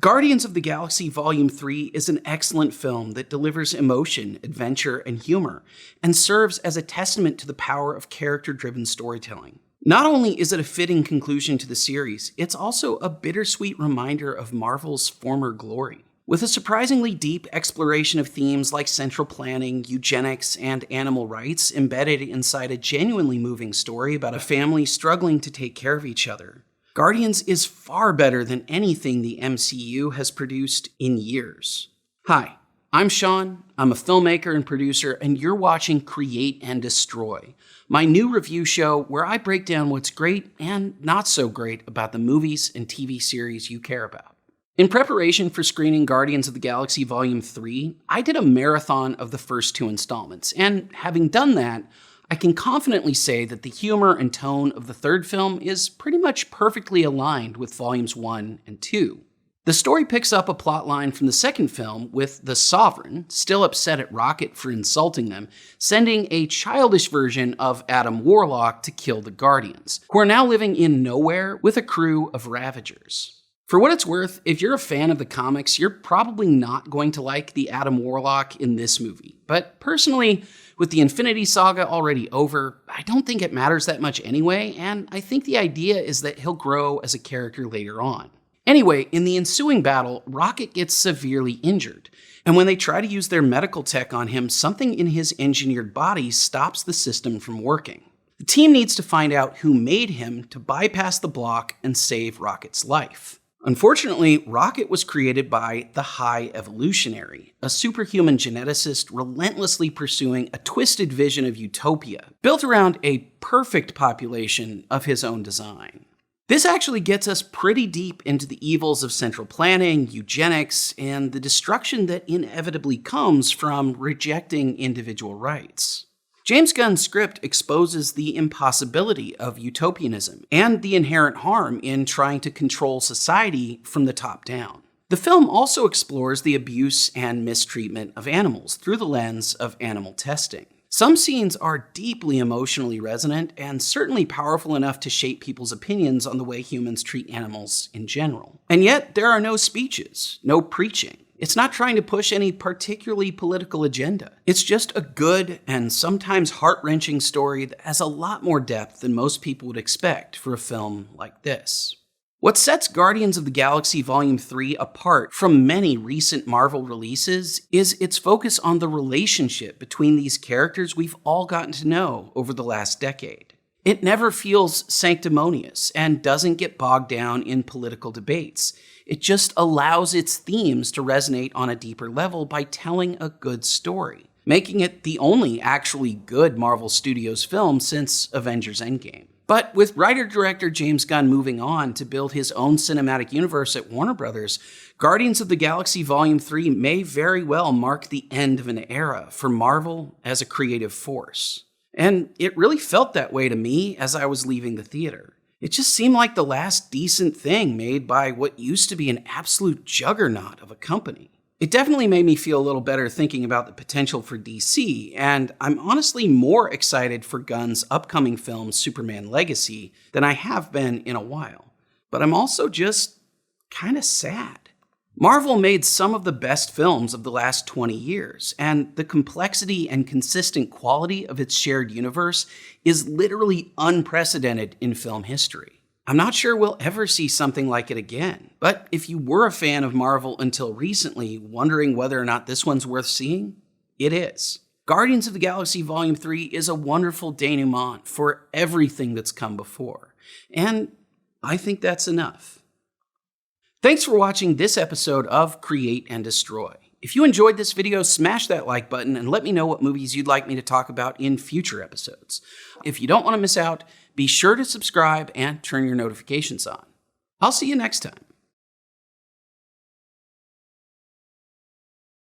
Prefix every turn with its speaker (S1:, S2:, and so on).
S1: Guardians of the Galaxy Volume 3 is an excellent film that delivers emotion, adventure, and humor, and serves as a testament to the power of character-driven storytelling. Not only is it a fitting conclusion to the series, it's also a bittersweet reminder of Marvel's former glory. With a surprisingly deep exploration of themes like central planning, eugenics, and animal rights embedded inside a genuinely moving story about a family struggling to take care of each other, Guardians is far better than anything the MCU has produced in years. Hi, I'm Sean, I'm a filmmaker and producer, and you're watching Create and Destroy, my new review show where I break down what's great and not so great about the movies and TV series you care about. In preparation for screening Guardians of the Galaxy Volume 3, I did a marathon of the first two installments, and having done that, I can confidently say that the humor and tone of the third film is pretty much perfectly aligned with Volumes 1 and 2. The story picks up a plotline from the second film with the Sovereign, still upset at Rocket for insulting them, sending a childish version of Adam Warlock to kill the Guardians, who are now living in nowhere with a crew of Ravagers. For what it's worth, if you're a fan of the comics, you're probably not going to like the Adam Warlock in this movie. But personally, with the Infinity Saga already over, I don't think it matters that much anyway, and I think the idea is that he'll grow as a character later on. Anyway, in the ensuing battle, Rocket gets severely injured, and when they try to use their medical tech on him, something in his engineered body stops the system from working. The team needs to find out who made him to bypass the block and save Rocket's life. Unfortunately, Rocket was created by the High Evolutionary, a superhuman geneticist relentlessly pursuing a twisted vision of utopia, built around a perfect population of his own design. This actually gets us pretty deep into the evils of central planning, eugenics, and the destruction that inevitably comes from rejecting individual rights. James Gunn's script exposes the impossibility of utopianism and the inherent harm in trying to control society from the top down. The film also explores the abuse and mistreatment of animals through the lens of animal testing. Some scenes are deeply emotionally resonant and certainly powerful enough to shape people's opinions on the way humans treat animals in general. And yet, there are no speeches, no preaching. It's not trying to push any particularly political agenda. It's just a good and sometimes heart-wrenching story that has a lot more depth than most people would expect for a film like this. What sets Guardians of the Galaxy Volume 3 apart from many recent Marvel releases is its focus on the relationship between these characters we've all gotten to know over the last decade. It never feels sanctimonious and doesn't get bogged down in political debates. It just allows its themes to resonate on a deeper level by telling a good story, making it the only actually good Marvel Studios film since Avengers Endgame. But with writer-director James Gunn moving on to build his own cinematic universe at Warner Bros., Guardians of the Galaxy Volume 3 may very well mark the end of an era for Marvel as a creative force. And it really felt that way to me as I was leaving the theater. It just seemed like the last decent thing made by what used to be an absolute juggernaut of a company. It definitely made me feel a little better thinking about the potential for DC, and I'm honestly more excited for Gunn's upcoming film Superman Legacy than I have been in a while. But I'm also just kind of sad. Marvel made some of the best films of the last 20 years, and the complexity and consistent quality of its shared universe is literally unprecedented in film history. I'm not sure we'll ever see something like it again, but if you were a fan of Marvel until recently, wondering whether or not this one's worth seeing, it is. Guardians of the Galaxy Volume 3 is a wonderful denouement for everything that's come before, and I think that's enough. Thanks for watching this episode of Create and Destroy. If you enjoyed this video, smash that like button and let me know what movies you'd like me to talk about in future episodes. If you don't want to miss out, be sure to subscribe and turn your notifications on. I'll see you next time.